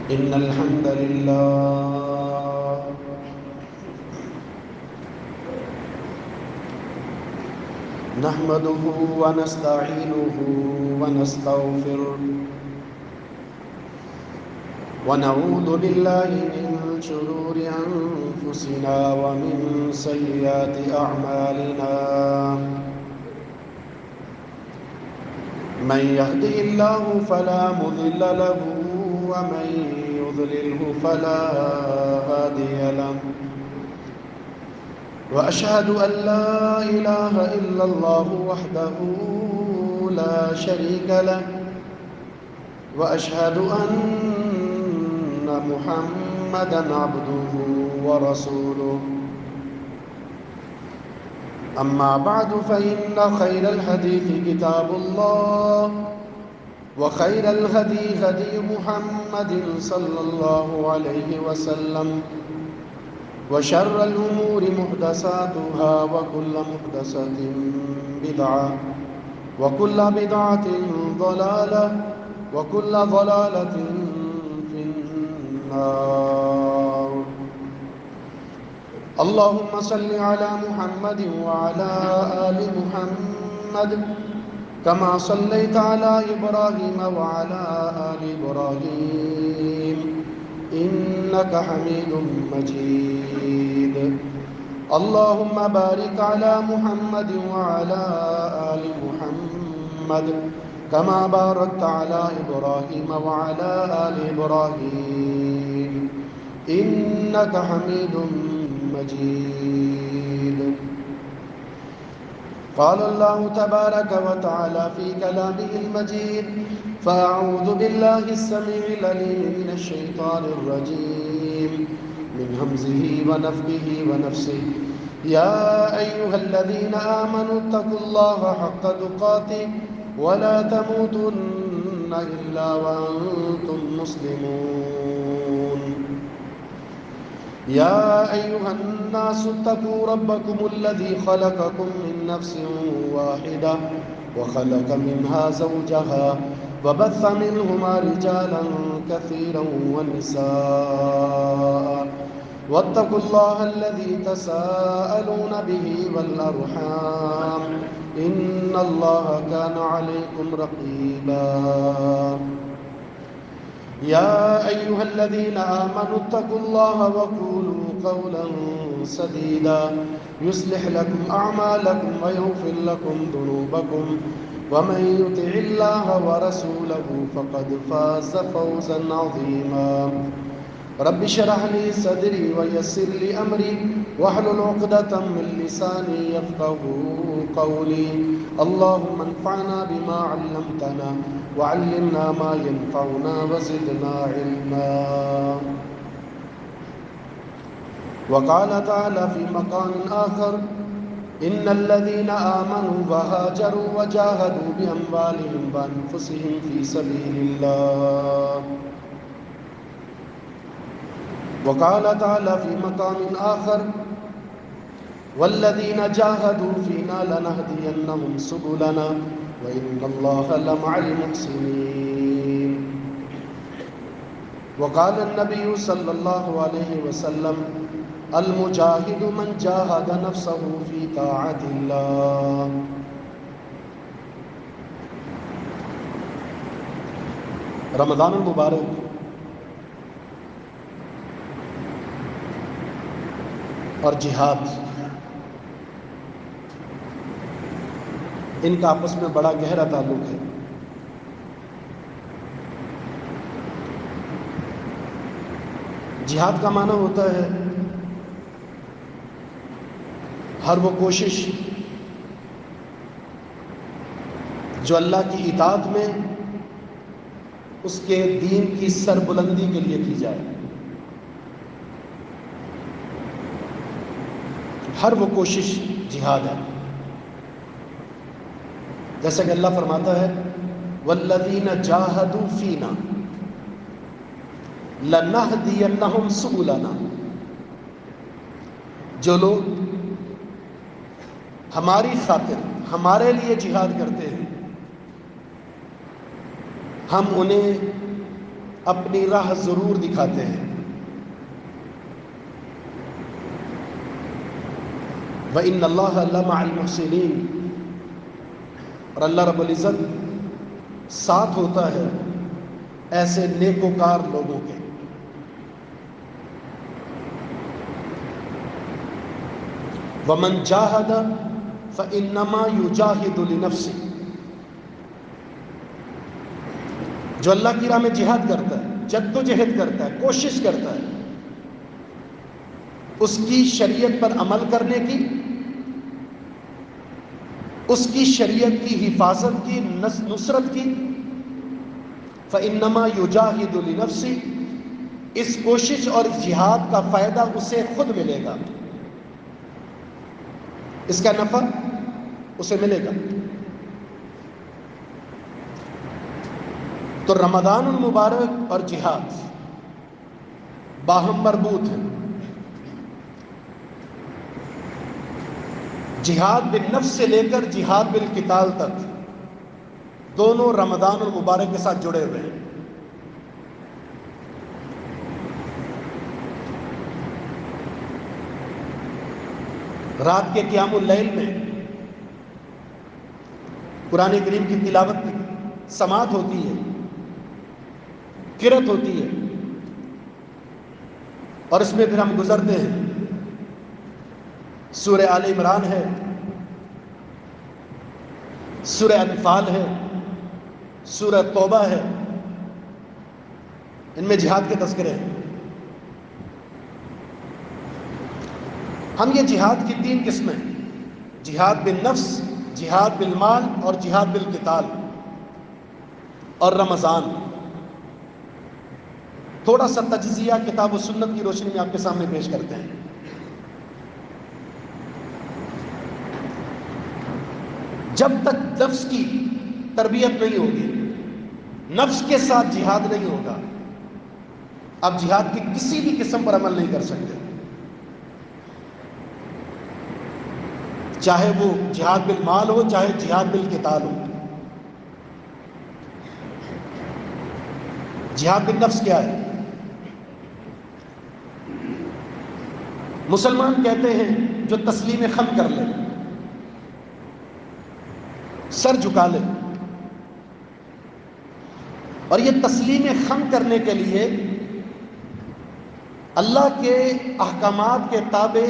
إن الحمد لله نحمده ونستعينه ونستغفره ونعوذ بالله من شرور أنفسنا ومن سيئات أعمالنا من يهده الله فلا مضل له ومن يضلله فلا هادي له وأشهد أن لا إله إلا الله وحده لا شريك له وأشهد أن محمدًا عبده ورسوله أما بعد فإن خير الحديث كتاب الله وخير الهدي هدي محمد صلى الله عليه وسلم وشر الأمور محدثاتها وكل محدثة بدعة وكل بدعة ضلالة وكل ضلالة في النار اللهم صل على محمد وعلى آل محمد كما صليت على إبراهيم وعلى آل إبراهيم إنك حميد مجيد اللهم بارك على محمد وعلى آل محمد كما باركت على إبراهيم وعلى آل إبراهيم إنك حميد مجيد قال الله تبارك وتعالى في كلامه المجيد فأعوذ بالله السميع العليم من الشيطان الرجيم من همزه ونفخه ونفسه يا أيها الذين آمنوا اتقوا الله حق تقاته ولا تموتن إلا وأنتم مسلمون يا أيها الناس اتقوا ربكم الذي خلقكم من نفس واحدة وخلق منها زوجها وبث منهما رجالا كثيرا ونساء واتقوا الله الذي تساءلون به والأرحام إن الله كان عليكم رقيبا يا أيها الذين آمنوا اتقوا الله وقولوا قولا سديدا يصلح لكم أعمالكم ويغفر لكم ذنوبكم ومن يطع الله ورسوله فقد فاز فوزا عظيما رب اشرح لي صدري ويسر لي أمري واحلل عقدة من لساني يفقهوا قولي اللهم انفعنا بما علمتنا وعلمنا ما ينفعنا وزدنا علما وقال تعالى في مقام آخر إن الذين آمنوا وهاجروا وجاهدوا بأموالهم وأنفسهم في سبيل الله وقال تعالى في مقام آخر والذين جاهدوا فينا لنهدينهم سبلنا وإن الله لمع المحسنين وقال النبي صلى الله عليه وسلم المجاهد من جاهد نفسه في طاعة الله رمضان المبارک اور جہاد ان کا آپس میں بڑا گہرا تعلق ہے جہاد کا معنی ہوتا ہے ہر وہ کوشش جو اللہ کی اطاعت میں اس کے دین کی سربلندی کے لیے کی جائے ہر وہ کوشش جہاد ہے جیسا کہ اللہ فرماتا ہے والذین جاہدوا فینا لنہدینہم سبلنا جو لوگ ہماری خاطر ہمارے لیے جہاد کرتے ہیں ہم انہیں اپنی راہ ضرور دکھاتے ہیں. وَإِنَّ اللَّهَ لَمَعَ الْمُحْسِنِينَ، اور اللہ رب العزت ساتھ ہوتا ہے ایسے نیکوکار لوگوں کے. وَمَنْ جَاهَدَ فَإِنَّمَا يُجَاهِدُ لِنَفْسِهِ، جو اللہ کی راہ میں جہاد کرتا ہے، جدوجہد کرتا ہے، کوشش کرتا ہے اس کی شریعت پر عمل کرنے کی، اس کی شریعت کی حفاظت کی، نصرت کی، فَإِنَّمَا يُجَاهِدُ لِنَفْسِهِ، اس کوشش اور جہاد کا فائدہ اسے خود ملے گا، اس کا نفع اسے ملے گا. تو رمضان المبارک اور جہاد باہم مربوط ہیں. جہاد بالنفس سے لے کر جہاد بالقتال تک دونوں رمضان المبارک کے ساتھ جڑے ہوئے ہیں. رات کے قیام اللیل میں قرآن کریم کی تلاوت کی سماعت ہوتی ہے، قرأت ہوتی ہے، اور اس میں پھر ہم گزرتے ہیں. سورہ آل عمران ہے، سورہ انفال ہے، سورہ توبہ ہے، ان میں جہاد کے تذکرے ہیں. ہم یہ جہاد کی 3 قسمیں، جہاد بالنفس، جہاد بالمال اور جہاد بالقتال، اور رمضان تھوڑا سا تجزیہ کتاب و سنت کی روشنی میں آپ کے سامنے پیش کرتے ہیں. جب تک نفس کی تربیت نہیں ہوگی، نفس کے ساتھ جہاد نہیں ہوگا، آپ جہاد کی کسی بھی قسم پر عمل نہیں کر سکتے، چاہے وہ جہاد بالمال ہو، چاہے جہاد بالقتال ہو. جہاد بالنفس کیا ہے؟ مسلمان کہتے ہیں جو تسلیم خم کر لے، سر جھکا لے، اور یہ تسلیم خم کرنے کے لیے اللہ کے احکامات کے تابع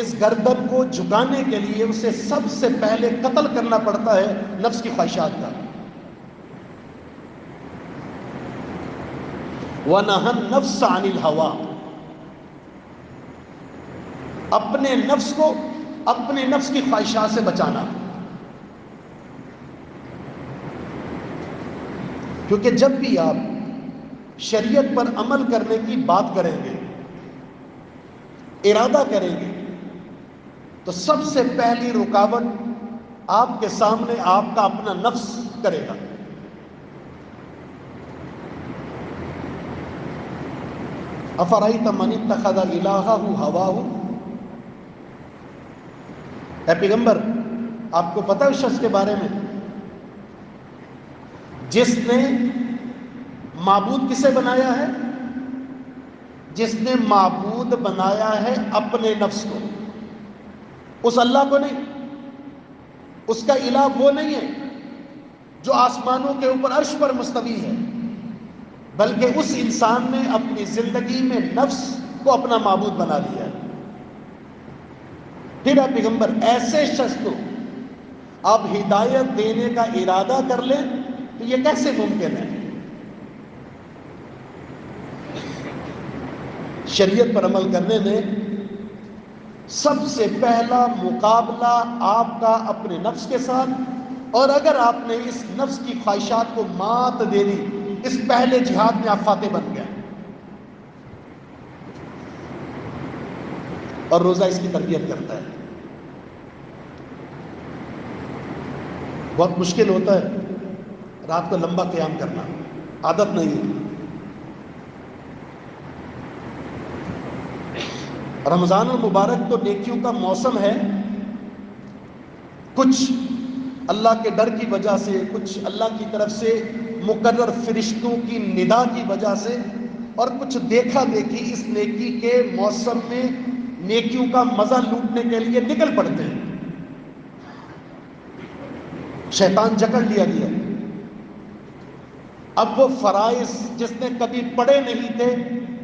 اس گردن کو جھکانے کے لیے اسے سب سے پہلے قتل کرنا پڑتا ہے نفس کی خواہشات کا. وَنَهَى النَّفْسَ عَنِ الْهَوَىٰ، اپنے نفس کو اپنے نفس کی خواہشات سے بچانا. کیونکہ جب بھی آپ شریعت پر عمل کرنے کی بات کریں گے، ارادہ کریں گے، تو سب سے پہلی رکاوٹ آپ کے سامنے آپ کا اپنا نفس کرے گا. افرأیت من اتخذ الہہ ہواہ، اے پیغمبر آپ کو پتہ ہے اس شخص کے بارے میں جس نے معبود کسے بنایا ہے؟ جس نے معبود بنایا ہے اپنے نفس کو، اس اللہ کو نہیں. اس کا الہ وہ نہیں ہے جو آسمانوں کے اوپر عرش پر مستوی ہے، بلکہ اس انسان نے اپنی زندگی میں نفس کو اپنا معبود بنا لیا ہے. پھر اے پیغمبر ایسے شخص کو آپ ہدایت دینے کا ارادہ کر لیں تو یہ کیسے ممکن ہے؟ شریعت پر عمل کرنے میں سب سے پہلا مقابلہ آپ کا اپنے نفس کے ساتھ، اور اگر آپ نے اس نفس کی خواہشات کو مات دے دی، اس پہلے جہاد میں آپ فاتح بن گئے. اور روزہ اس کی تربیت کرتا ہے. بہت مشکل ہوتا ہے رات کو لمبا قیام کرنا، عادت نہیں ہے. رمضان المبارک تو نیکیوں کا موسم ہے. کچھ اللہ کے ڈر کی وجہ سے، کچھ اللہ کی طرف سے مقرر فرشتوں کی ندا کی وجہ سے اور کچھ دیکھا دیکھی اس نیکی کے موسم میں نیکیوں کا مزہ لوٹنے کے لیے نکل پڑتے ہیں. شیطان جکڑ لیا گیا. اب وہ فرائض جس نے کبھی پڑھے نہیں تھے،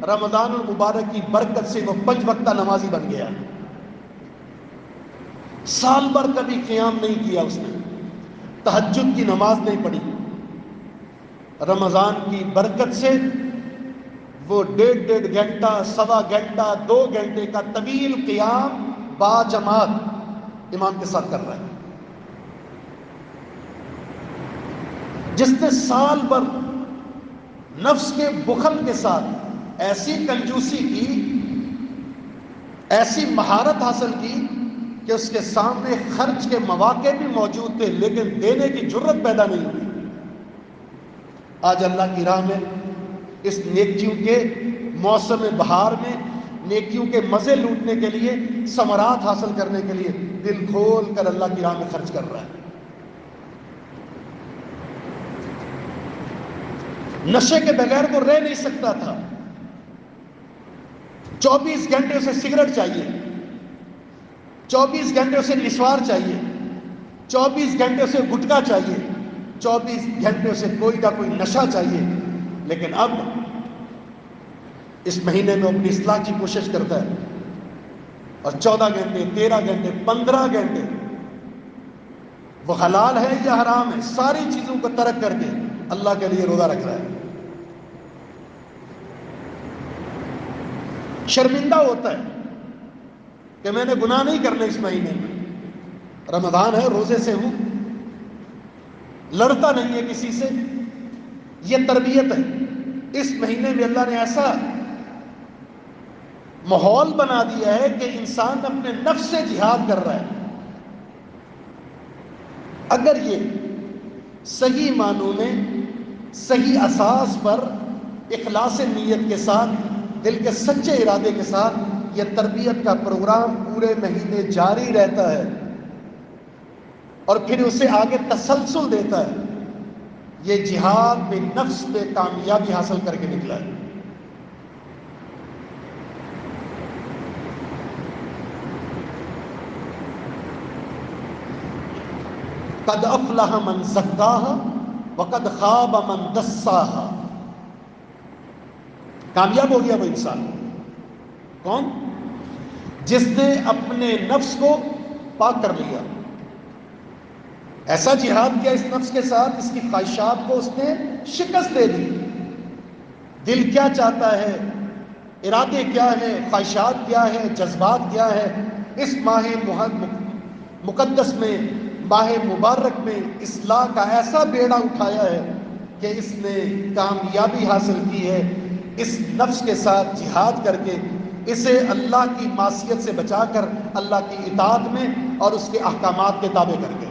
رمضان المبارک کی برکت سے وہ 5 وقتہ نمازی بن گیا. سال بھر کبھی قیام نہیں کیا اس نے، تہجد کی نماز نہیں پڑھی. رمضان کی برکت سے وہ 1.5 گھنٹہ، 1.25 گھنٹہ، 2 گھنٹے کا طویل قیام با جماعت امام کے ساتھ کر رہا ہے. جس نے سال بھر نفس کے بخل کے ساتھ ایسی کنجوسی کی، ایسی مہارت حاصل کی کہ اس کے سامنے خرچ کے مواقع بھی موجود تھے لیکن دینے کی جرت پیدا نہیں ہوئی. آج اللہ کی راہ میں اس نیکیوں کے موسم بہار میں نیکیوں کے مزے لوٹنے کے لیے، ثمرات حاصل کرنے کے لیے دل کھول کر اللہ کی راہ میں خرچ کر رہا ہے. نشے کے بغیر وہ رہ نہیں سکتا تھا. 24 گھنٹے اسے سگریٹ چاہیے، 24 گھنٹے اسے نسوار چاہیے، 24 گھنٹے اسے گٹکا چاہیے، 24 گھنٹے اسے کوئی نہ کوئی نشہ چاہیے. لیکن اب اس مہینے میں اپنی اصلاح کی کوشش کرتا ہے اور 14 گھنٹے، 13 گھنٹے، 15 گھنٹے وہ حلال ہے یا حرام ہے ساری چیزوں کو ترک کر کے اللہ کے لیے روزہ رکھ رہا ہے. شرمندہ ہوتا ہے کہ میں نے گناہ نہیں کرنا اس مہینے میں، رمضان ہے، روزے سے ہوں، لڑتا نہیں ہے کسی سے. یہ تربیت ہے. اس مہینے میں اللہ نے ایسا ماحول بنا دیا ہے کہ انسان اپنے نفس سے جہاد کر رہا ہے. اگر یہ صحیح معنوں میں صحیح اساس پر اخلاص نیت کے ساتھ، دل کے سچے ارادے کے ساتھ یہ تربیت کا پروگرام پورے مہینے جاری رہتا ہے اور پھر اسے آگے تسلسل دیتا ہے، یہ جہاد میں نفس پہ کامیابی حاصل کر کے نکلا ہے. قد افلح من زکاها وقد خاب من دساها. کامیاب ہو گیا وہ انسان. کون؟ جس نے اپنے نفس کو پاک کر لیا، ایسا جہاد کیا اس نفس کے ساتھ، اس کی خواہشات کو اس نے شکست دے دی. دل کیا چاہتا ہے، ارادے کیا ہے، خواہشات کیا ہے، جذبات کیا ہے، اس ماہ مقدس میں، ماہ مبارک میں اصلاح کا ایسا بیڑا اٹھایا ہے کہ اس نے کامیابی حاصل کی ہے. اس نفس کے ساتھ جہاد کر کے اسے اللہ کی معصیت سے بچا کر اللہ کی اطاعت میں اور اس کے احکامات کے تابع کر کے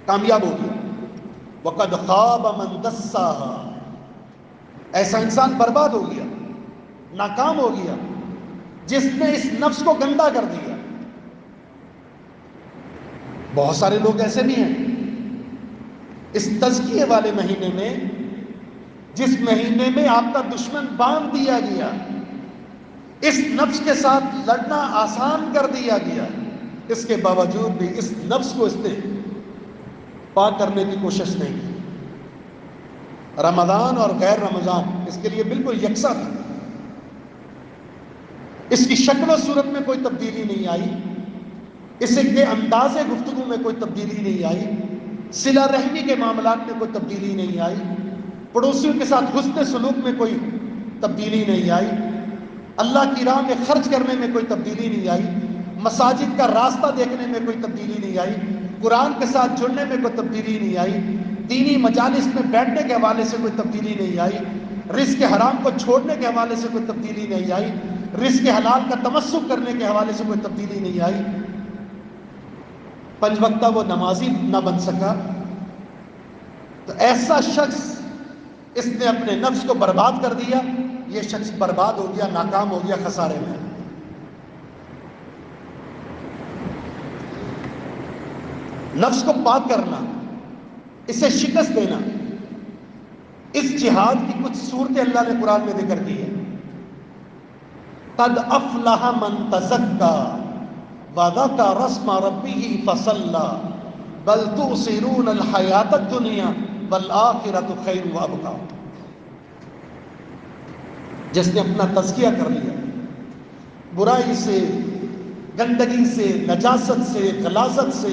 کامیاب ہو گیا. وقد خاب من دساها. ایسا انسان برباد ہو گیا، ناکام ہو گیا جس نے اس نفس کو گندا کر دیا. بہت سارے لوگ ایسے بھی ہیں اس تزکیے والے مہینے میں، جس مہینے میں آپ کا دشمن باندھ دیا گیا، اس نفس کے ساتھ لڑنا آسان کر دیا گیا، اس کے باوجود بھی اس نفس کو اس نے پاک کرنے کی کوشش نہیں کی. رمضان اور غیر رمضان اس کے لیے بالکل یکساں تھا. اس کی شکل و صورت میں کوئی تبدیلی نہیں آئی، اس کے انداز گفتگو میں کوئی تبدیلی نہیں آئی، صلہ رحمی کے معاملات میں کوئی تبدیلی نہیں آئی، پڑوسیوں کے ساتھ حسن سلوک میں کوئی تبدیلی نہیں آئی، اللہ کی راہ میں خرچ کرنے میں کوئی تبدیلی نہیں آئی، مساجد کا راستہ دیکھنے میں کوئی تبدیلی نہیں آئی، قرآن کے ساتھ جڑنے میں کوئی تبدیلی نہیں آئی، دینی مجالس میں بیٹھنے کے حوالے سے کوئی تبدیلی نہیں آئی، رزق حرام کو چھوڑنے کے حوالے سے کوئی تبدیلی نہیں آئی، رزق حلال کا تمسک کرنے کے حوالے سے کوئی تبدیلی نہیں آئی. 5 وقتہ وہ نمازی نہ بن سکا. تو ایسا شخص اس نے اپنے نفس کو برباد کر دیا. یہ شخص برباد ہو گیا، ناکام ہو گیا، خسارے میں. نفس کو پاک کرنا، اسے شکست دینا، اس جہاد کی کچھ صورتیں اللہ نے قرآن میں ذکر کی ہے. قد افلح من تزکا وذکر اسم ربہ فصلی بل تؤثرون الحیاۃ الدنیا والآخرۃ خیر وابقیٰ. جس نے اپنا تزکیہ کر لیا، برائی سے، گندگی سے، نجاست سے، غلاظت سے،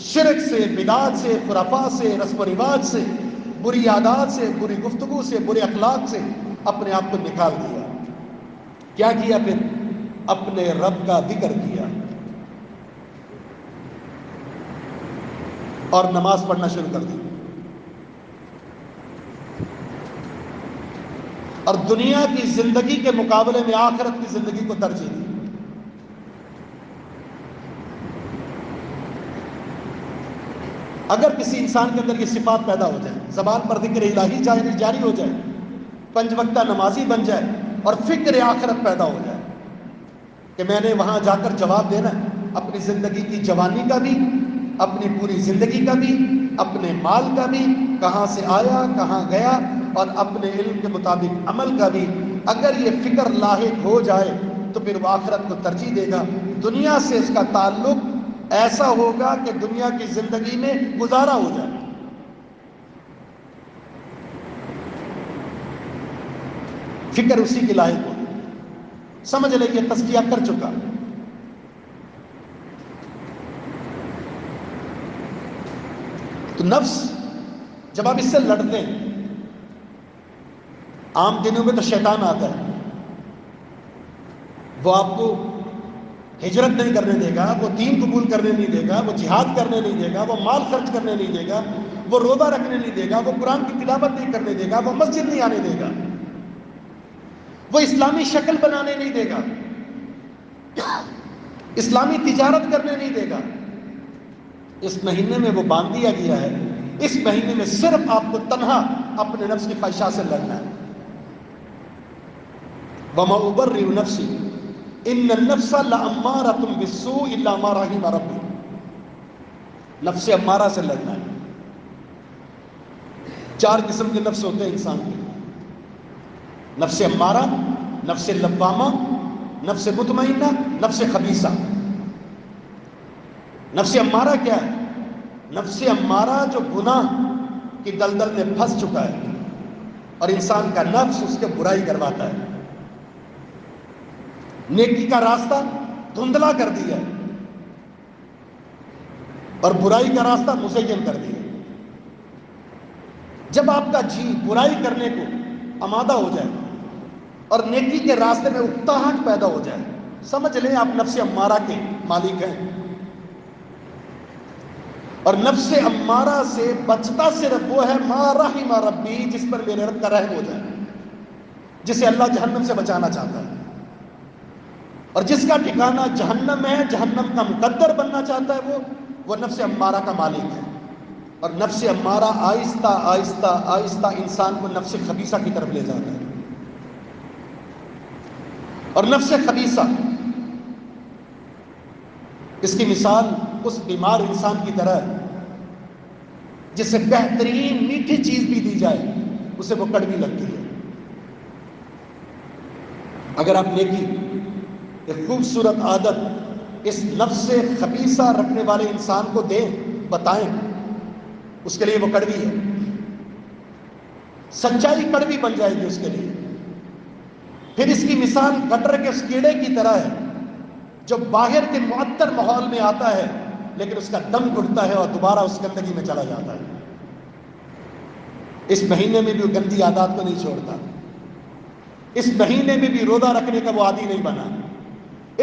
شرک سے، بدعات سے، خرافات سے، رسم و رواج سے، بری عادات سے، بری گفتگو سے، برے اخلاق سے اپنے آپ کو نکال دیا. کیا کیا پھر؟ اپنے رب کا ذکر کیا اور نماز پڑھنا شروع کر دی، اور دنیا کی زندگی کے مقابلے میں آخرت کی زندگی کو ترجیح دی. اگر کسی انسان کے اندر یہ صفات پیدا ہو جائے، زبان پر ذکر الہی جاری ہو جائے، 5 وقتہ نمازی بن جائے، اور فکر آخرت پیدا ہو جائے کہ میں نے وہاں جا کر جواب دینا ہے اپنی زندگی کی جوانی کا بھی، اپنی پوری زندگی کا بھی، اپنے مال کا بھی، کہاں سے آیا کہاں گیا، اور اپنے علم کے مطابق عمل کا بھی. اگر یہ فکر لاحق ہو جائے تو پھر وہ آخرت کو ترجیح دے گا. دنیا سے اس کا تعلق ایسا ہوگا کہ دنیا کی زندگی میں گزارا ہو جائے. فکر اسی کی لاحق ہو، سمجھ لیں یہ تزکیہ کر چکا. تو نفس جب آپ اس سے لڑتے ہیں، عام دنوں میں تو شیطان آتا ہے، وہ آپ کو ہجرت نہیں کرنے دے گا، وہ دین قبول کرنے نہیں دے گا، وہ جہاد کرنے نہیں دے گا، وہ مال خرچ کرنے نہیں دے گا، وہ روزہ رکھنے نہیں دے گا، وہ قرآن کی تلاوت نہیں کرنے دے گا، وہ مسجد نہیں آنے دے گا، وہ اسلامی شکل بنانے نہیں دے گا، اسلامی تجارت کرنے نہیں دے گا. اس مہینے میں وہ باندھ دیا گیا ہے، اس مہینے میں صرف آپ کو تنہا اپنے نفس کی خواہشات سے لڑنا ہے. وَمَا أُبَرِّئُ نَفْسِي إِنَّ النَّفْسَ لَأَمَّارَةٌ بِالسُّوءِ إِلَّا مَا رَحِمَ رَبِّي. نفس امارہ سے لڑنا ہے. 4 قسم کے نفس ہوتے ہیں انسان کے: نفس امارہ، نفس لوامہ، نفس مطمئنہ، نفس خبیثہ. نفس امارہ کیا ہے؟ نفس امارہ جو گناہ کی دلدل میں پھنس چکا ہے اور انسان کا نفس اس کے برائی کرواتا ہے، نیکی کا راستہ دھندلا کر دیا ہے اور برائی کا راستہ مزین کر دیا. جب آپ کا جی برائی کرنے کو آمادہ ہو جائے اور نیکی کے راستے میں اکتاہٹ پیدا ہو جائے، سمجھ لیں آپ نفس امارہ کے مالک ہیں. اور نفس امارہ سے بچتا صرف وہ ہے ما رحم ربی، جس پر میرے رب کا رحم ہو جائے، جسے اللہ جہنم سے بچانا چاہتا ہے. اور جس کا ٹھکانہ جہنم ہے، جہنم کا مقدر بننا چاہتا ہے، وہ نفس امارہ کا مالک ہے. اور نفس امارہ آہستہ آہستہ آہستہ انسان کو نفس خبیثہ کی طرف لے جاتا ہے. اور نفس خبیثہ، اس کی مثال اس بیمار انسان کی طرح ہے جسے بہترین میٹھی چیز بھی دی جائے اسے وہ کڑوی لگتی ہے. اگر آپ نیکی، ایک خوبصورت عادت اس نفس خبیثہ رکھنے والے انسان کو دیں، بتائیں، اس کے لیے وہ کڑوی ہے. سچائی کڑوی بن جائے گی اس کے لیے. پھر اس کی مثال گٹر کے اس کیڑے کی طرح ہے جو باہر کے معطر ماحول میں آتا ہے لیکن اس کا دم گھٹتا ہے اور دوبارہ اس گندگی میں چلا جاتا ہے. اس مہینے میں بھی وہ گندی عادات کو نہیں چھوڑتا. اس مہینے میں بھی روزہ رکھنے کا وہ عادی نہیں بنا.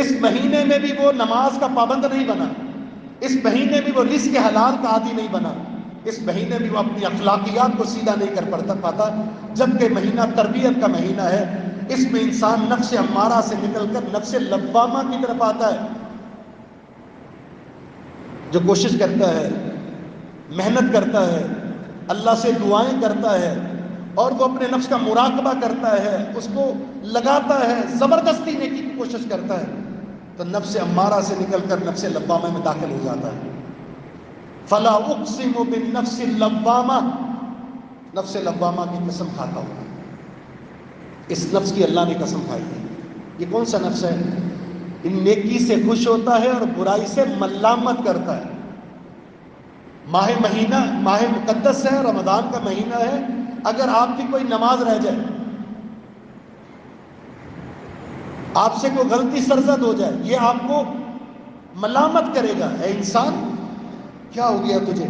اس مہینے میں بھی وہ نماز کا پابند نہیں بنا. اس مہینے میں وہ رزق حلال کا عادی نہیں بنا. اس مہینے میں وہ اپنی اخلاقیات کو سیدھا نہیں کر پاتا. جبکہ مہینہ تربیت کا مہینہ ہے. اس میں انسان نفس امارہ سے نکل کر نفس لوامہ کی طرف آتا ہے، جو کوشش کرتا ہے، محنت کرتا ہے، اللہ سے دعائیں کرتا ہے اور وہ اپنے نفس کا مراقبہ کرتا ہے، اس کو لگاتا ہے، زبردستی نیکی کی کوشش کرتا ہے، تو نفس امارہ سے نکل کر نفس لوامہ میں داخل ہو جاتا ہے. فلا اقسم بالنفس اللوامہ، نفس لوامہ کی قسم کھاتا ہوں، اس نفس کی اللہ نے قسم کھائی ہے۔ یہ کون سا نفس ہے؟ نیکی سے خوش ہوتا ہے اور برائی سے ملامت کرتا ہے۔ ماہ مقدس ہے، رمضان کا مہینہ ہے، اگر آپ کی کوئی نماز رہ جائے، آپ سے کوئی غلطی سرزد ہو جائے، یہ آپ کو ملامت کرے گا، اے انسان کیا ہو گیا تجھے؟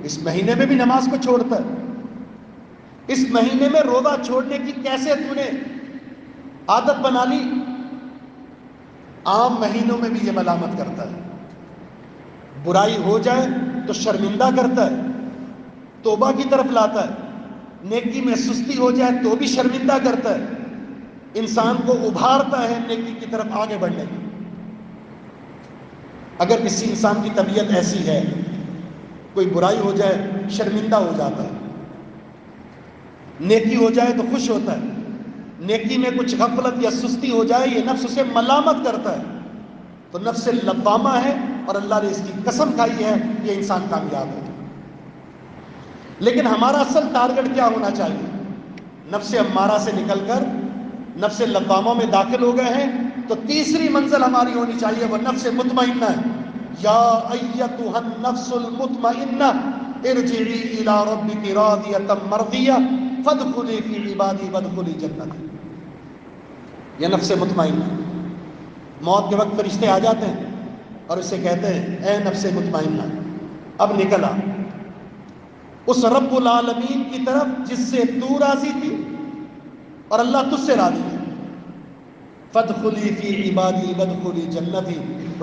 اس مہینے میں بھی نماز کو چھوڑتا ہے، اس مہینے میں روزہ چھوڑنے کی کیسے تو نے عادت بنا لی؟ عام مہینوں میں بھی یہ ملامت کرتا ہے۔ برائی ہو جائے تو شرمندہ کرتا ہے، توبہ کی طرف لاتا ہے، نیکی میں سستی ہو جائے تو بھی شرمندہ کرتا ہے، انسان کو ابھارتا ہے نیکی کی طرف آگے بڑھنے کی۔ اگر کسی انسان کی طبیعت ایسی ہے، کوئی برائی ہو جائے شرمندہ ہو جاتا ہے، نیکی ہو جائے تو خوش ہوتا ہے، نیکی میں کچھ غفلت یا سستی ہو جائے یہ نفس اسے ملامت کرتا ہے، تو نفس لوامہ ہے اور اللہ نے اس کی قسم کھائی ہے یہ انسان کامیاب ہے۔ لیکن ہمارا اصل ٹارگٹ کیا ہونا چاہیے؟ نفس امارہ سے نکل کر نفس لوامہ میں داخل ہو گئے ہیں تو تیسری منزل ہماری ہونی چاہیے، وہ نفس مطمئنہ ہے۔ یا ایتھا النفس المطمئنہ ارجعی الی ربک راضیۃ مرضیہ فادخلی فی عبادی وادخلی جنتی۔ یہ نفس مطمئنہ، موت کے وقت فرشتے آ جاتے ہیں اور اسے کہتے ہیں اے نفس مطمئنہ اب نکل آ اس رب العالمین کی طرف جس سے تو راضی تھی اور اللہ تجھ سے راضی ہے، فادخلی فی عبادی وادخلی جنتی،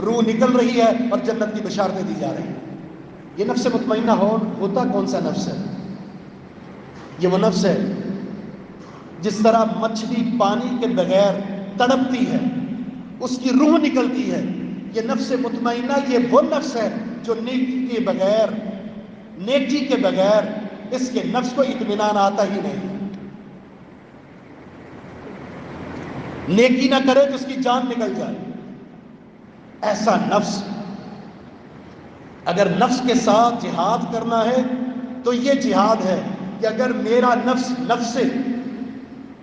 روح نکل رہی ہے اور جنت کی بشارتیں دی جا رہی ہیں۔ یہ نفس مطمئنہ ہوتا کون سا نفس ہے؟ یہ وہ نفس ہے جس طرح مچھلی پانی کے بغیر تڑپتی ہے، اس کی روح نکلتی ہے، یہ نفس مطمئنہ یہ وہ نفس ہے جو نیکی کے بغیر اس کے نفس کو اطمینان آتا ہی نہیں، نیکی نہ کرے تو اس کی جان نکل جائے۔ ایسا نفس، اگر نفس کے ساتھ جہاد کرنا ہے تو یہ جہاد ہے کہ اگر میرا نفس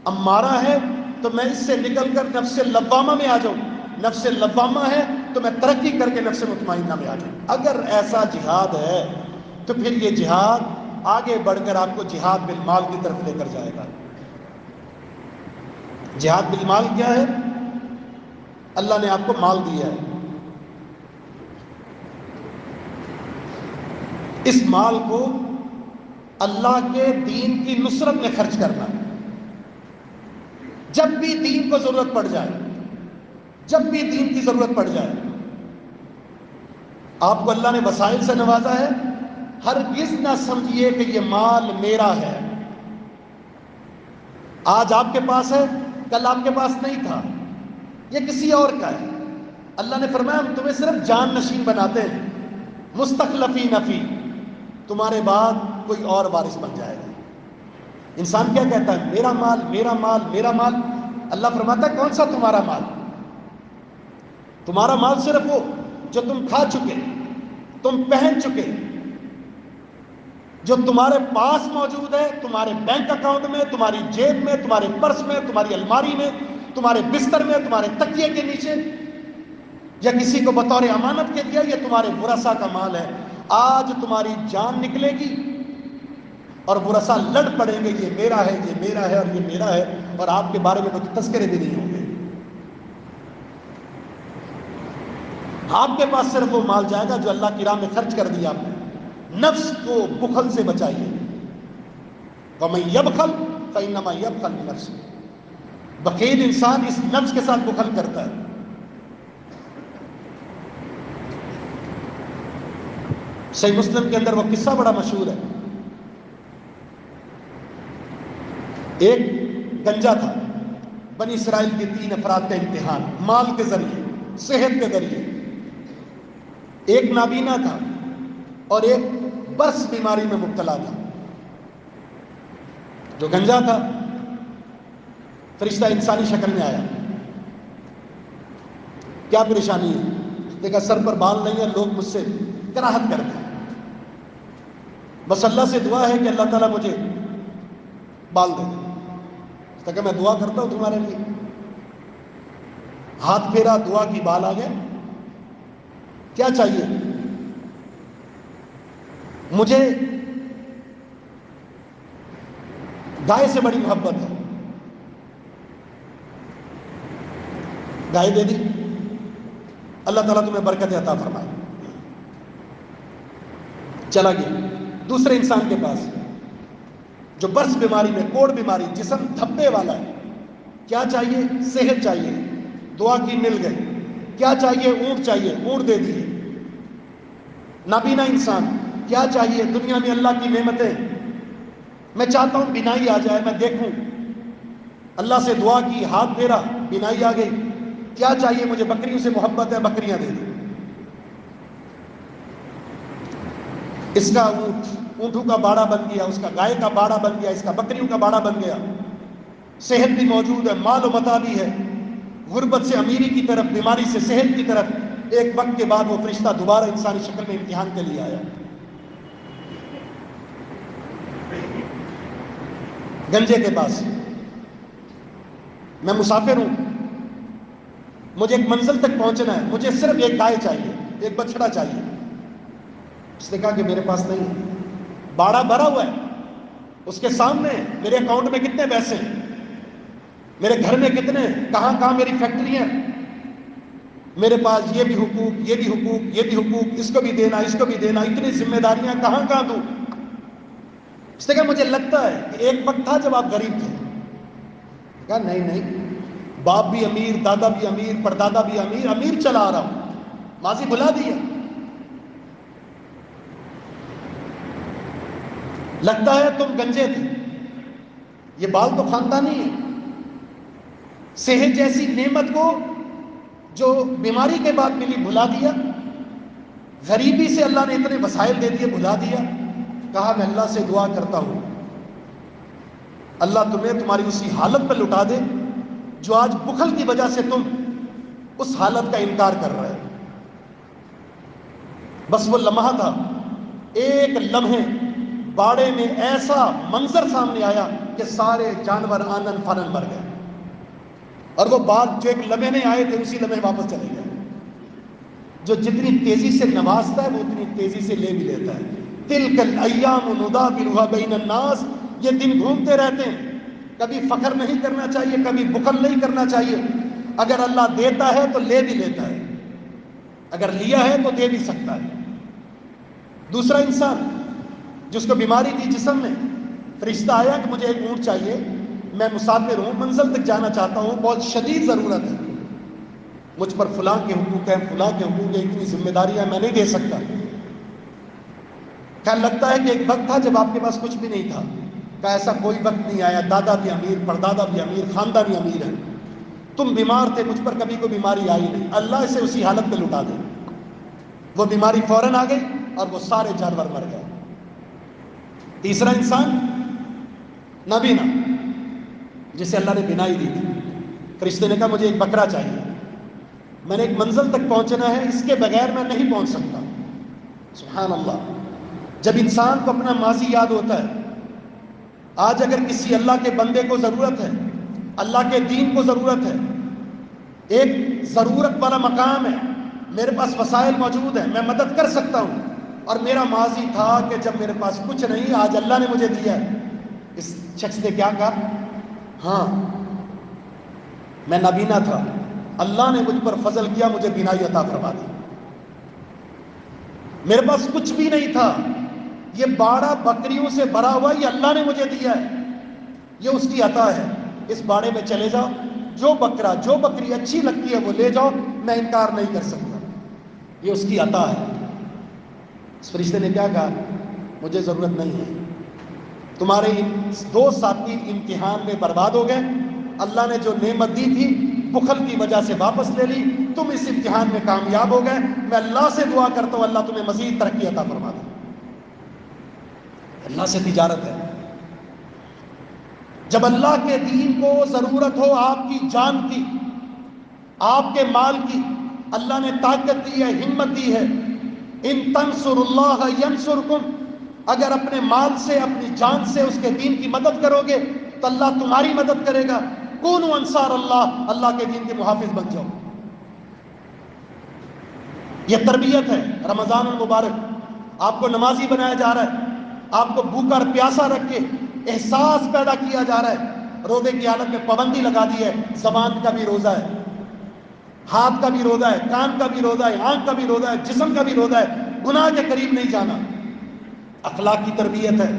امارہ ہے تو میں اس سے نکل کر نفس لوامہ میں آ جاؤں، نفس لوامہ ہے تو میں ترقی کر کے نفس مطمئنہ میں آ جاؤں۔ اگر ایسا جہاد ہے تو پھر یہ جہاد آگے بڑھ کر آپ کو جہاد بالمال کی طرف لے کر جائے گا۔ جہاد بالمال کیا ہے؟ اللہ نے آپ کو مال دیا ہے، اس مال کو اللہ کے دین کی نصرت میں خرچ کرنا، جب بھی دین کو ضرورت پڑ جائے، جب بھی دین کی ضرورت پڑ جائے۔ آپ کو اللہ نے وسائل سے نوازا ہے، ہرگز نہ سمجھیے کہ یہ مال میرا ہے، آج آپ کے پاس ہے کل آپ کے پاس نہیں تھا، یہ کسی اور کا ہے۔ اللہ نے فرمایا ہم تمہیں صرف جان نشین بناتے ہیں، مستخلفین فی، تمہارے بعد کوئی اور وارث بن جائے گا۔ انسان کیا کہتا ہے؟ میرا مال میرا مال میرا مال۔ اللہ فرماتا ہے کون سا تمہارا مال؟ تمہارا مال صرف وہ جو تم کھا چکے، تم پہن چکے، جو تمہارے پاس موجود ہے، تمہارے بینک اکاؤنٹ میں، تمہاری جیب میں، تمہارے پرس میں، تمہاری الماری میں، تمہارے بستر میں، تمہارے تکیے کے نیچے، یا کسی کو بطور امانت کے دیا، یہ تمہارے ورثاء کا مال ہے۔ آج تمہاری جان نکلے گی اور ورثاء لڑ پڑیں گے، یہ میرا ہے یہ میرا ہے اور یہ میرا ہے، اور آپ کے بارے میں کچھ تذکرے بھی نہیں ہوں گے۔ آپ کے پاس صرف وہ مال جائے گا جو اللہ کی راہ میں خرچ کر دیا آپ نے۔ نفس کو بخل سے بچائیے، وَمَن يَبْخَلْ فَإِنَّمَا يَبْخَلُ بِنَفْسِهِ، بخیل انسان اس نفس کے ساتھ بخل کرتا ہے۔ صحیح مسلم کے اندر وہ قصہ بڑا مشہور ہے، ایک گنجا تھا، بنی اسرائیل کے 3 افراد کا امتحان، مال کے ذریعے، صحت کے ذریعے۔ ایک نابینا تھا اور ایک برس بیماری میں مبتلا تھا۔ جو گنجا تھا فرشتہ انسانی شکل میں آیا، کیا پریشانی ہے؟ دیکھا سر پر بال نہیں ہے، لوگ مجھ سے کراہت کرتے ہیں، بس اللہ سے دعا ہے کہ اللہ تعالیٰ مجھے بال دے دے. اس نے کہا میں دعا کرتا ہوں تمہارے لیے. ہاتھ پھیرا, دعا کی, بال آ گئے. کیا چاہیے؟ مجھے گائے سے بڑی محبت ہے. گائے دے دی. اللہ تعالیٰ تمہیں برکت عطا فرمائے. چلا گیا دوسرے انسان کے پاس جو برس بیماری میں, کوڑ بیماری, جسم دھبے والا ہے. کیا چاہیے؟ صحت چاہیے. دعا کی, مل گئی. کیا چاہیے؟ اونٹ چاہیے, اونٹ دے دیے. نابینا انسان, کیا چاہیے؟ دنیا میں اللہ کی نعمتیں, میں چاہتا ہوں بینائی آ جائے, میں دیکھوں. اللہ سے دعا کی, ہاتھ پھیرا, بینائی آ گئی. کیا چاہیے؟ مجھے بکریوں سے محبت ہے, بکریاں دے دی. اس کا اونٹ اونٹوں کا باڑا بن گیا, اس کا گائے کا باڑا بن گیا, اس کا بکریوں کا باڑا بن گیا. صحت بھی موجود ہے, مال و متاع بھی ہے. غربت سے امیری کی طرف, بیماری سے صحت کی طرف. ایک وقت کے بعد وہ فرشتہ دوبارہ انسانی شکل میں امتحان کے لیے آیا. گنجے کے پاس, میں مسافر ہوں, مجھے ایک منزل تک پہنچنا ہے, مجھے صرف ایک گائے چاہیے, ایک بچڑا چاہیے. اس نے کہا کہ میرے پاس نہیں ہے. باڑا بھرا ہوا ہے, اس کے سامنے میرے اکاؤنٹ میں کتنے پیسے ہیں, میرے گھر میں کتنے, کہاں کہاں میری فیکٹریاں, میرے پاس یہ بھی حقوق, یہ بھی حقوق, یہ بھی حقوق, اس کو بھی دینا, اس کو بھی دینا, اتنی ذمہ داریاں کہاں کہاں دوں. اس نے کہا مجھے لگتا ہے کہ ایک وقت تھا جب آپ غریب تھے. کہا نہیں نہیں, باپ بھی امیر, دادا بھی امیر, پردادا بھی امیر, امیر چلا آ رہا ہوں, ماضی بھلا دیا. لگتا ہے تم گنجے تھے, یہ بال تو خاندانی ہے. صحت جیسی نعمت کو جو بیماری کے بعد ملی بھلا دیا. غریبی سے اللہ نے اتنے وسائل دے دیے, بھلا دیا. کہا میں اللہ سے دعا کرتا ہوں اللہ تمہیں تمہاری اسی حالت پہ لٹا دے جو آج بخل کی وجہ سے تم اس حالت کا انکار کر رہے ہو. بس وہ لمحہ تھا, ایک لمحے باڑے میں ایسا منظر سامنے آیا کہ سارے جانور آنن فانن مر گئے, اور وہ بات جو ایک لمحے میں آئے تھے اسی لمحے واپس چلے گئے. جو جتنی تیزی سے نوازتا ہے وہ اتنی تیزی سے لے بھی لیتا ہے. تلک الایام نداولها بین الناس, یہ دن گھومتے رہتے ہیں. کبھی فخر نہیں کرنا چاہیے, کبھی بخل نہیں کرنا چاہیے. اگر اللہ دیتا ہے تو لے بھی لیتا ہے, اگر لیا ہے تو دے بھی سکتا ہے. دوسرا انسان جس کو بیماری تھی جسم میں, فرشتہ آیا کہ مجھے ایک اونٹ چاہیے, میں مسافر ہوں, منزل تک جانا چاہتا ہوں, بہت شدید ضرورت ہے, مجھ پر فلاں کے حقوق ہیں, فلاں کے حقوق ہیں, اتنی ذمہ داریاں میں نہیں دے سکتا. کیا لگتا ہے کہ ایک وقت تھا جب آپ کے پاس کچھ بھی نہیں تھا. کہ ایسا کوئی وقت نہیں آیا, دادا بھی امیر, پردادا بھی امیر, خاندانی امیر ہے, تم بیمار تھے, مجھ پر کبھی کوئی بیماری آئی نہیں. اللہ اسے اسی حالت پہ لٹا دے. وہ بیماری فوراً آ گئی اور وہ سارے جانور مر گئے. تیسرا انسان نابینا, جسے اللہ نے بینائی دی تھی. فرشتے نے کہا مجھے ایک بکرا چاہیے, میں نے ایک منزل تک پہنچنا ہے, اس کے بغیر میں نہیں پہنچ سکتا. سبحان اللہ. جب انسان کو اپنا ماضی یاد ہوتا ہے, آج اگر کسی اللہ کے بندے کو ضرورت ہے, اللہ کے دین کو ضرورت ہے, ایک ضرورت والا مقام ہے, میرے پاس وسائل موجود ہیں, میں مدد کر سکتا ہوں, اور میرا ماضی تھا کہ جب میرے پاس کچھ نہیں, آج اللہ نے مجھے دیا ہے. اس شخص نے کیا کہا, ہاں میں نابینا تھا, اللہ نے مجھ پر فضل کیا, مجھے بینائی عطا فرما دی. میرے پاس کچھ بھی نہیں تھا, یہ باڑا بکریوں سے بھرا ہوا یہ اللہ نے مجھے دیا ہے, یہ اس کی عطا ہے. اس باڑے میں چلے جاؤ, جو بکرا جو بکری اچھی لگتی ہے وہ لے جاؤ, میں انکار نہیں کر سکتا, یہ اس کی عطا ہے. اس فرشتے نے کیا کہا, مجھے ضرورت نہیں ہے, تمہارے دو ساتھی امتحان میں برباد ہو گئے, اللہ نے جو نعمت دی تھی بخل کی وجہ سے واپس لے لی, تم اس امتحان میں کامیاب ہو گئے. میں اللہ سے دعا کرتا ہوں اللہ تمہیں مزید ترقی عطا فرما دے. اللہ سے تجارت ہے. جب اللہ کے دین کو ضرورت ہو, آپ کی جان کی, آپ کے مال کی, اللہ نے طاقت دی ہے, ہمت دی ہے. ان تنصر اللہ ینصرکم, اگر اپنے مال سے اپنی جان سے اس کے دین کی مدد کرو گے تو اللہ تمہاری مدد کرے گا. کونوا انصار اللہ، اللہ کے دین کے محافظ بن جاؤ. یہ تربیت ہے. رمضان المبارک آپ کو نمازی بنایا جا رہا ہے، آپ کو بھوکا اور پیاسا رکھ کے احساس پیدا کیا جا رہا ہے. روزے کی حالت میں پابندی لگا دی ہے. زبان کا بھی روزہ ہے، ہاتھ کا بھی روزہ ہے، کان کا بھی روزہ ہے، آنکھ کا بھی روزہ ہے، جسم کا بھی روزہ ہے. گناہ کے قریب نہیں جانا. اخلاق کی تربیت ہے.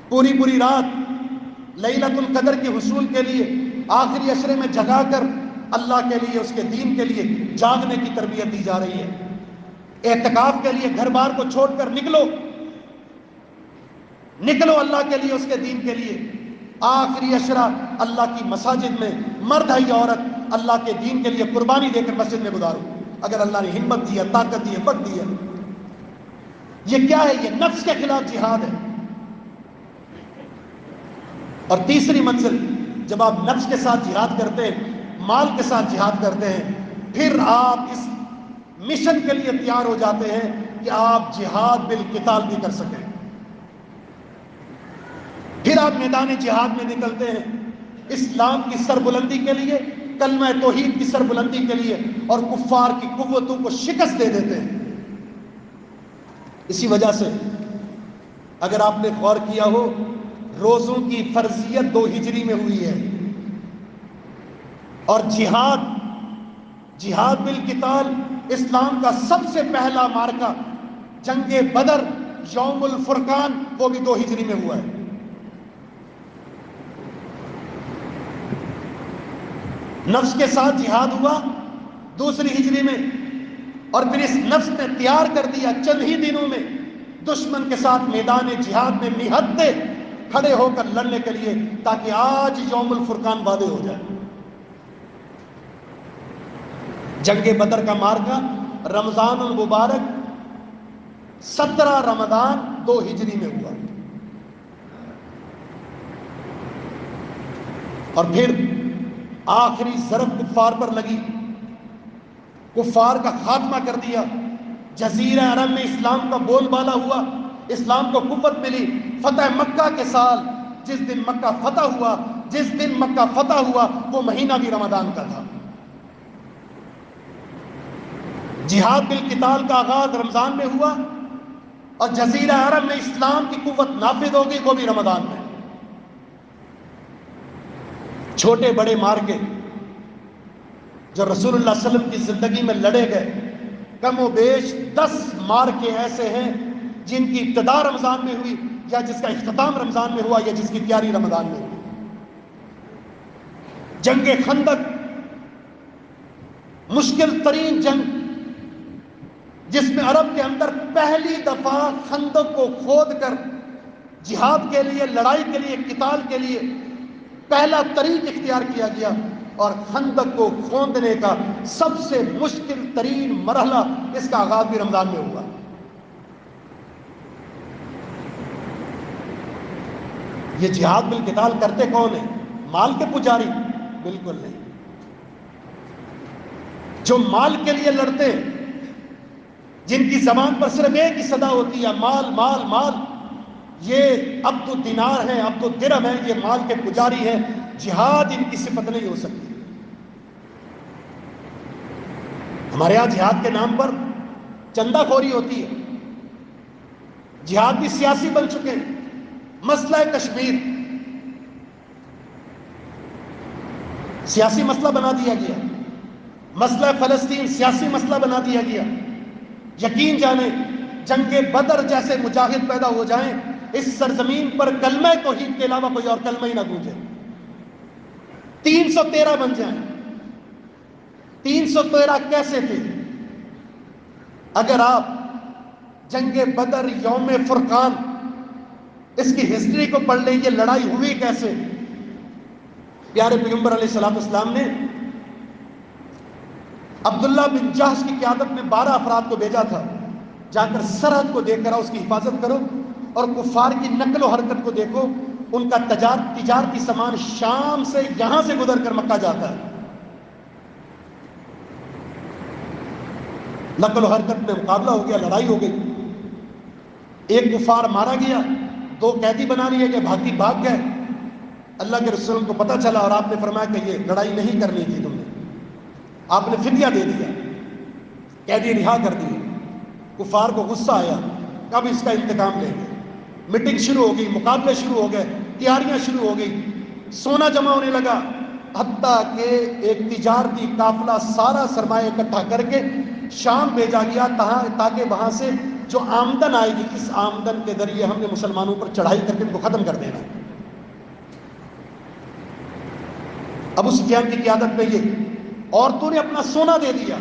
پوری پوری رات لیلۃ القدر کے حصول کے لیے آخری عشرے میں جگا کر اللہ کے لیے، اس کے دین کے لیے جاگنے کی تربیت دی جا رہی ہے. اعتکاف کے لیے گھر بار کو چھوڑ کر نکلو اللہ کے لیے، اس کے دین کے لیے. آخری عشرہ اللہ کی مساجد میں مرد ہے یا عورت اللہ کے دین کے لیے قربانی دے کر مسجد میں گزارو، اگر اللہ نے ہمت دی ہے، طاقت دی ہے، وقت دی ہے. یہ کیا ہے؟ یہ نفس کے خلاف جہاد ہے. اور تیسری منزل، جب آپ نفس کے ساتھ جہاد کرتے ہیں، مال کے ساتھ جہاد کرتے ہیں، پھر آپ اس مشن کے لیے تیار ہو جاتے ہیں کہ آپ جہاد بالقتال بھی کر سکیں. پھر آپ میدان جہاد میں نکلتے ہیں اسلام کی سربلندی کے لیے، کلمہ توحید کی سربلندی کے لیے، اور کفار کی قوتوں کو شکست دے دیتے ہیں. اسی وجہ سے اگر آپ نے غور کیا ہو، روزوں کی فرضیت 2 ہجری میں ہوئی ہے، اور جہاد بالقتال اسلام کا سب سے پہلا مارکہ جنگ بدر یوم الفرقان، وہ بھی 2 ہجری میں ہوا ہے. نفس کے ساتھ جہاد ہوا 2 ہجری میں، اور پھر اس نفس نے تیار کر دیا چند ہی دنوں میں دشمن کے ساتھ میدان جہاد میں نہتے کھڑے ہو کر لڑنے کے لیے، تاکہ آج یوم الفرقان واضح ہو جائے. جنگ بدر کا مارکہ رمضان المبارک 17 رمضان 2 ہجری میں ہوا. اور پھر آخری ضرب کفار پر لگی، کفار کا خاتمہ کر دیا. جزیرہ عرب میں اسلام کا بول بالا ہوا، اسلام کو قوت ملی. فتح مکہ کے سال، جس دن مکہ فتح ہوا وہ مہینہ بھی رمضان کا تھا. جہاد بالقتال کا آغاز رمضان میں ہوا، اور جزیرہ عرب میں اسلام کی قوت نافذ ہوگی، وہ بھی رمضان میں. چھوٹے بڑے مارکے جو رسول اللہ صلی اللہ علیہ وسلم کی زندگی میں لڑے گئے، کم و بیش 10 مارکے ایسے ہیں جن کی ابتدا رمضان میں ہوئی، یا جس کا اختتام رمضان میں ہوا، یا جس کی تیاری رمضان میں ہوئی. جنگ خندق، مشکل ترین جنگ، جس میں عرب کے اندر پہلی دفعہ خندق کو کھود کر جہاد کے لیے، لڑائی کے لیے، قتال کے لیے پہلا طریق اختیار کیا گیا. اور خندق کو کھودنے کا سب سے مشکل ترین مرحلہ، اس کا آغاز بھی رمضان میں ہوا. یہ جہاد بالقتال کرتے کون ہیں؟ مال کے پجاری؟ بالکل نہیں. جو مال کے لیے لڑتے ہیں، جن کی زبان پر صرف ایک ہی صدا ہوتی ہے، مال مال مال، یہ عبد الدینار ہے، عبد الدرہم ہے، یہ مال کے پجاری ہیں. جہاد ان کی صفت نہیں ہو سکتی. ہمارے ہاں جہاد کے نام پر چندہ خوری ہوتی ہے. جہاد بھی سیاسی بن چکے ہیں. مسئلہ کشمیر سیاسی مسئلہ بنا دیا گیا، مسئلہ فلسطین سیاسی مسئلہ بنا دیا گیا. یقین جانیں، جنگ بدر جیسے مجاہد پیدا ہو جائیں اس سرزمین پر، کلمہ توحید کے علاوہ کوئی اور کلمہ ہی نہ گونجے، 313 بن جائیں. 313 کیسے تھے؟ اگر آپ جنگ بدر، یوم فرقان، اس کی ہسٹری کو پڑھ لیں، یہ لڑائی ہوئی کیسے. پیارے پیغمبر علیہ السلام نے عبداللہ بن جہش کی قیادت میں 12 افراد کو بھیجا تھا، جا کر سرحد کو دیکھ کر آؤ، اس کی حفاظت کرو، اور کفار کی نقل و حرکت کو دیکھو. ان کا تجارتی سامان شام سے یہاں سے گزر کر مکہ جاتا ہے. نقل و حرکت میں مقابلہ ہو گیا، لڑائی ہو گئی. ایک کفار مارا گیا، 2 قیدی بنا لیے گئے، بھاگ گئے. اللہ کے رسول کو پتہ چلا اور آپ نے فرمایا کہ یہ لڑائی نہیں کرنی تھی تم نے، آپ نے فدیہ دے دیا، قیدی رہا کر دیے۔ کفار کو غصہ آیا، کب اس کا انتقام لیں گے۔ میٹنگ شروع ہو گئی، مقابلے شروع ہو گئے، تیاریاں شروع ہو گئی، سونا جمع ہونے لگا، حتیٰ کہ ایک تجارتی قافلہ سارا سرمایہ اکٹھا کر کے شام بھیجا گیا تاکہ وہاں سے جو آمدن آئے گی اس آمدن کے ذریعے ہم نے مسلمانوں پر چڑھائی کر کے ان کو ختم کر دینا۔ ابو سفیان کی قیادت میں یہ عورتوں نے اپنا سونا دے دیا،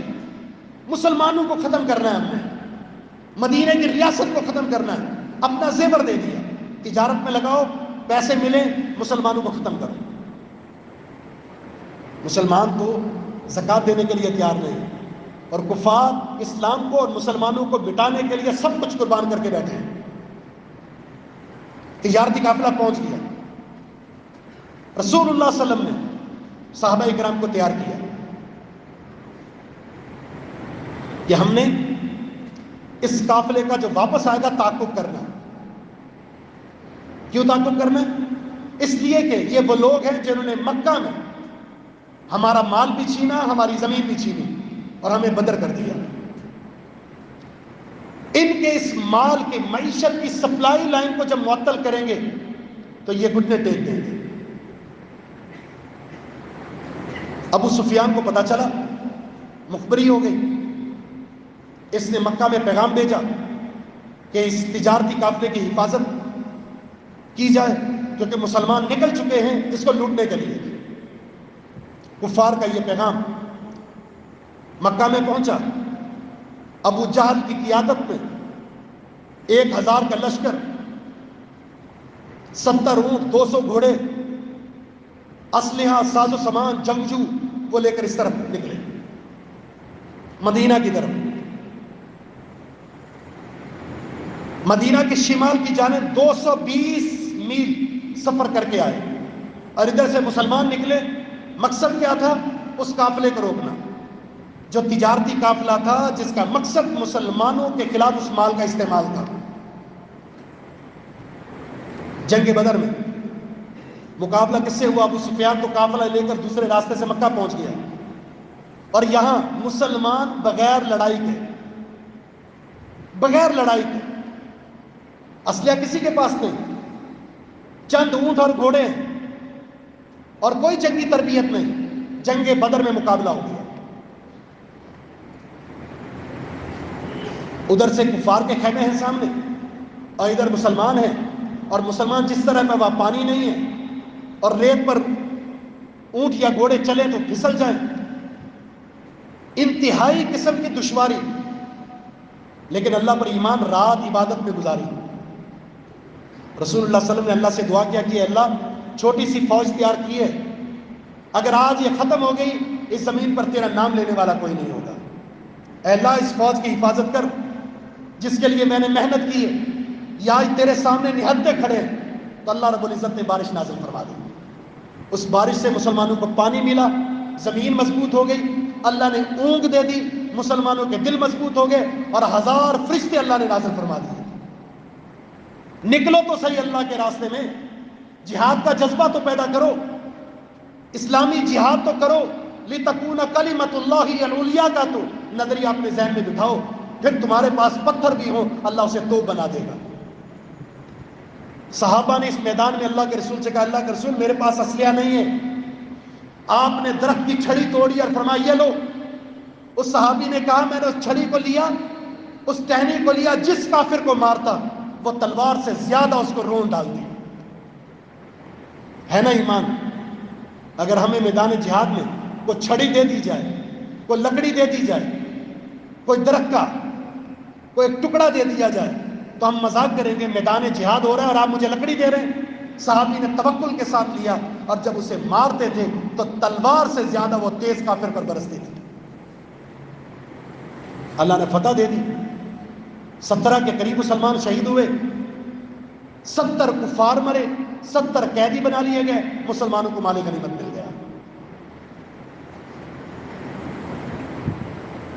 مسلمانوں کو ختم کرنا ہے، ہم نے مدینہ کی ریاست کو ختم کرنا ہے، اپنا زیور دے دیا، تجارت میں لگاؤ، پیسے ملیں، مسلمانوں کو ختم کرو۔ مسلمان تو زکوٰۃ دینے کے لیے تیار نہیں، اور کفار اسلام کو اور مسلمانوں کو مٹانے کے لیے سب کچھ قربان کر کے بیٹھے ہیں۔ تجارتی قافلہ پہنچ گیا، رسول اللہ صلی اللہ علیہ وسلم نے صحابہ کرام کو تیار کیا کہ ہم نے اس قافلے کا جو واپس آئے گا تعاقب کرنا۔ کیوں تعاقب کرنا؟ اس لیے کہ یہ وہ لوگ ہیں جنہوں نے مکہ میں ہمارا مال بھی چھینا، ہماری زمین بھی چھینی اور ہمیں بدر کر دیا۔ ان کے اس مال کی معیشت کی سپلائی لائن کو جب معطل کریں گے تو یہ گھٹنے ٹیک دیں گے۔ ابو سفیان کو پتا چلا، مخبری ہو گئی، اس نے مکہ میں پیغام بھیجا کہ اس تجارتی قافلے کی حفاظت کی جائے کیونکہ مسلمان نکل چکے ہیں اس کو لوٹنے کے لیے۔ کفار کا یہ پیغام مکہ میں پہنچا، ابو جہل کی قیادت میں 1000 کا لشکر، 70 اونٹ، 200 گھوڑے، اسلحہ، ساز و سامان، جنگجو وہ لے کر اس طرف نکلے مدینہ کی طرف۔ مدینہ کے شمال کی جانب 220 میل سفر کر کے آئے اور ادھر سے مسلمان نکلے۔ مقصد کیا تھا؟ اس قافلے کو روکنا، جو تجارتی قافلہ تھا جس کا مقصد مسلمانوں کے خلاف اس مال کا استعمال تھا۔ جنگ بدر میں مقابلہ کس سے ہوا؟ ابو سفیان تو قافلہ لے کر دوسرے راستے سے مکہ پہنچ گیا اور یہاں مسلمان بغیر لڑائی کے اسلحہ کسی کے پاس نہیں، چند اونٹ اور گھوڑے ہیں اور کوئی جنگی تربیت نہیں۔ جنگ بدر میں مقابلہ ہو گیا، ادھر سے کفار کے خیمے ہیں سامنے اور ادھر مسلمان ہیں، اور مسلمان جس طرح میں وہاں پانی نہیں ہے اور ریت پر اونٹ یا گھوڑے چلے تو پھسل جائیں، انتہائی قسم کی دشواری، لیکن اللہ پر ایمان، رات عبادت میں گزاری۔ رسول اللہ صلی اللہ علیہ وسلم نے اللہ سے دعا کیا کہ اللہ چھوٹی سی فوج تیار کی ہے، اگر آج یہ ختم ہو گئی اس زمین پر تیرا نام لینے والا کوئی نہیں ہوگا۔ اے اللہ اس فوج کی حفاظت کر جس کے لیے میں نے محنت کی ہے، یا آج تیرے سامنے نہتے کھڑے ہیں۔ تو اللہ رب العزت نے بارش نازل فرما دی، اس بارش سے مسلمانوں کو پانی ملا، زمین مضبوط ہو گئی، اللہ نے اونگ دے دی، مسلمانوں کے دل مضبوط ہو گئے اور 1000 فرشتے اللہ نے نازل فرما دیے۔ نکلو تو صحیح اللہ کے راستے میں، جہاد کا جذبہ تو پیدا کرو، اسلامی جہاد تو کرو، لِتَكُونَ كَلِمَةُ اللَّهِ الْعُلْيَا کا تو نظریہ اپنے ذہن میں بٹھاؤ، پھر تمہارے پاس پتھر بھی ہوں اللہ اسے توپ بنا دے گا۔ صحابہ نے اس میدان میں اللہ کے رسول سے کہا، اللہ کے رسول میرے پاس اسلحہ نہیں ہے۔ آپ نے درخت کی چھڑی توڑی اور فرمایا یہ لو۔ اس صحابی نے کہا میں نے اس چھڑی کو لیا، اس ٹہنی کو لیا، جس کافر کو مارتا وہ تلوار سے زیادہ اس کو رون ڈالتی۔ ہے نا ایمان؟ اگر ہمیں میدان جہاد میں کوئی چھڑی دے دی جائے، کوئی لکڑی دے دی جائے، کوئی درخت کا کوئی ایک ٹکڑا دے دیا جائے تو ہم مذاق کریں گے میدان جہاد ہو رہا ہے اور آپ مجھے لکڑی دے رہے ہیں۔ صحابی نے توکل کے ساتھ لیا اور جب اسے مارتے تھے تو تلوار سے زیادہ وہ تیز کافر پر برستی تھی۔ اللہ نے فتح دے دی، 17 کے قریب مسلمان شہید ہوئے، 70 کفار مرے، 70 قیدی بنا لیے گئے، مسلمانوں کو مال غنیمت مل گیا۔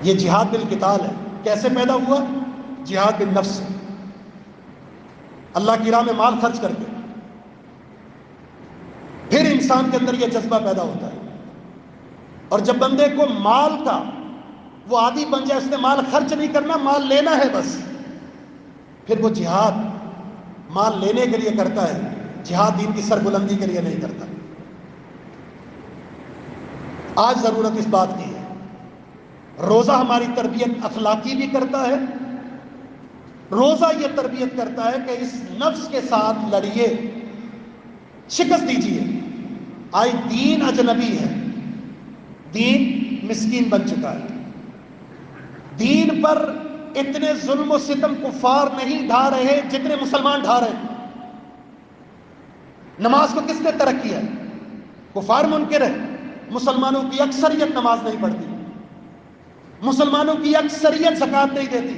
یہ جہاد بالقتال ہے۔ کیسے پیدا ہوا؟ جہاد بالنفس سے، اللہ کی راہ میں مال خرچ کر کے، پھر انسان کے اندر یہ جذبہ پیدا ہوتا ہے. اور جب بندے کو مال کا وہ عادی بن جائے، اس نے مال خرچ نہیں کرنا، مال لینا ہے بس، پھر وہ جہاد مال لینے کے لیے کرتا ہے، جہاد دین کی سربلندی کے لیے نہیں کرتا. آج ضرورت اس بات کی ہے. روزہ ہماری تربیت اخلاقی بھی کرتا ہے. روزہ یہ تربیت کرتا ہے کہ اس نفس کے ساتھ لڑیے، شکست دیجیے. آج دین اجنبی ہے، دین مسکین بن چکا ہے. دین پر اتنے ظلم و ستم کفار نہیں ڈھا رہے جتنے مسلمان ڈھا رہے ہیں. نماز کو کس نے ترک کیا ہے؟ کفار منکر ہے. مسلمانوں کی اکثریت نماز نہیں پڑھتی، مسلمانوں کی اکثریت زکوٰۃ نہیں دیتی،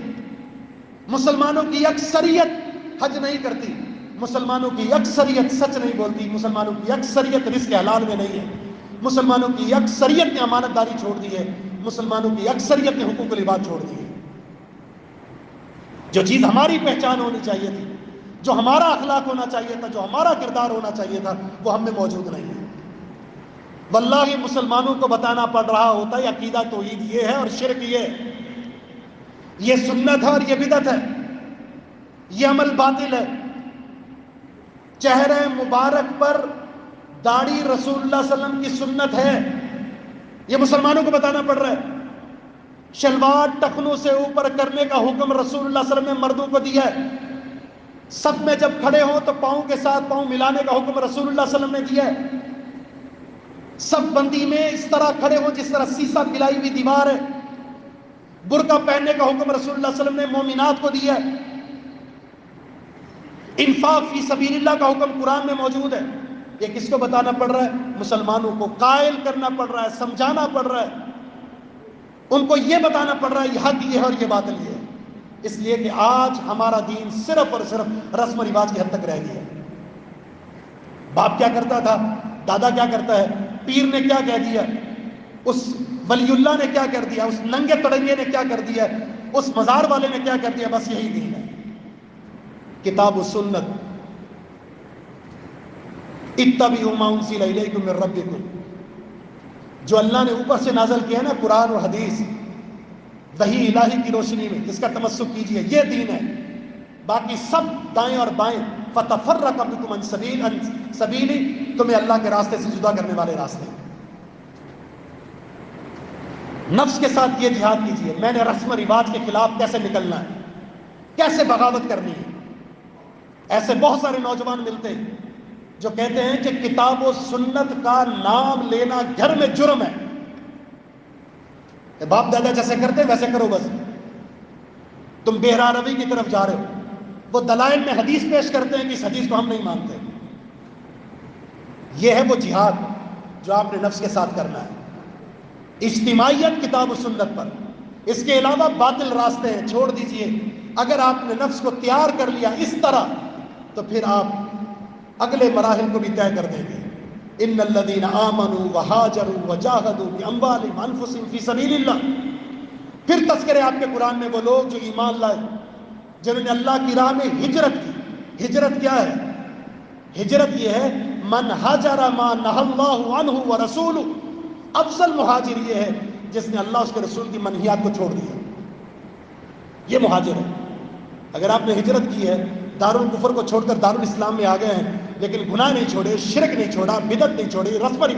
مسلمانوں کی اکثریت حج نہیں کرتی، مسلمانوں کی اکثریت سچ نہیں بولتی، مسلمانوں کی اکثریت رزق حلال میں نہیں ہے، مسلمانوں کی اکثریت نے امانت داری چھوڑ دی ہے، مسلمانوں کی اکثریت نے حقوق العباد چھوڑ دی ہے. جو چیز ہماری پہچان ہونی چاہیے تھی، جو ہمارا اخلاق ہونا چاہیے تھا، جو ہمارا کردار ہونا چاہیے تھا، وہ ہم میں موجود نہیں ہے. واللہ مسلمانوں کو بتانا پڑ رہا ہوتا ہے عقیدہ توحید یہ ہے اور شرک یہ ہے، یہ سنت ہے اور یہ بدعت ہے، یہ عمل باطل ہے. چہرے مبارک پر داڑھی رسول اللہ صلی اللہ علیہ وسلم کی سنت ہے، یہ مسلمانوں کو بتانا پڑ رہا ہے. شلوار ٹخنوں سے اوپر کرنے کا حکم رسول اللہ صلی اللہ علیہ وسلم نے مردوں کو دیا ہے. سب میں جب کھڑے ہوں تو پاؤں کے ساتھ پاؤں ملانے کا حکم رسول اللہ صلی اللہ علیہ وسلم نے دیا ہے. سب بندی میں اس طرح کھڑے ہوں جس طرح سیسا پلائی ہوئی دیوار ہے. برقع پہننے کا حکم رسول اللہ صلی اللہ علیہ وسلم نے مومنات کو دیا ہے. انفاق فی سبیل اللہ کا حکم قرآن میں موجود ہے. یہ کس کو بتانا پڑ رہا ہے؟ مسلمانوں کو قائل کرنا پڑ رہا ہے، سمجھانا پڑ رہا ہے، ان کو یہ بتانا پڑ رہا ہے یہ حق یہ ہے اور یہ باطل یہ ہے. اس لیے کہ آج ہمارا دین صرف اور صرف رسم و رواج کی حد تک رہ گیا ہے. باپ کیا کرتا تھا، دادا کیا کرتا ہے، پیر نے کیا کہہ دیا، اس ولی اللہ نے کیا کر دیا، اس ننگے تڑنگے نے کیا کر دیا، اس مزار والے نے کیا کر دیا، بس یہی دین ہے. کتاب و سنت، اتبعوا ما انزل الیکم من ربکم، جو اللہ نے اوپر سے نازل کیا ہے نا، قرآن اور حدیث، وحی الہی کی روشنی میں اس کا تمسک کیجیے، یہ دین ہے. باقی سب دائیں اور بائیں، فتفرق بکم عن سبیلی، تمہیں اللہ کے راستے سے جدا کرنے والے راستے. نفس کے ساتھ یہ جہاد کیجیے. میں نے رسم و رواج کے خلاف کیسے نکلنا ہے، کیسے بغاوت کرنی ہے. ایسے بہت سارے نوجوان ملتے ہیں جو کہتے ہیں کہ کتاب و سنت کا نام لینا گھر میں جرم ہے. باپ دادا جیسے کرتے ویسے کرو، بس تم بہرا روی کی طرف جا رہے ہو. وہ دلائل میں حدیث پیش کرتے ہیں کہ اس حدیث کو ہم نہیں مانتے. یہ ہے وہ جہاد جو آپ نے نفس کے ساتھ کرنا ہے. اجتماعیت کتاب و سنت پر، اس کے علاوہ باطل راستے ہیں، چھوڑ دیجئے. اگر آپ نے نفس کو تیار کر لیا اس طرح تو پھر آپ اگلے مراحل کو بھی طے کر دیں گے. ان الذین آمنوا وہاجروا وجاہدوا باموالہم وانفسہم فی سبیل اللہ. پھر تذکرے آپ کے قرآن میں وہ لوگ جو ایمان لائے، جنہوں نے اللہ کی راہ میں ہجرت کی. ہجرت کیا ہے؟ ہجرت یہ ہے من ہاجر ما نہى اللہ عنہ ورسولہ. افضل مہاجر یہ ہے جس نے اللہ اس کے رسول کی منہیات کو چھوڑ دیا، یہ مہاجر ہے. اگر آپ نے ہجرت کی ہے، دارالکفر کو چھوڑ کر دارالاسلام میں آ گئے ہیں، لیکن گناہ نہیں چھوڑے، شرک نہیں چھوڑا، بدعت نہیں چھوڑی، رسم و رواج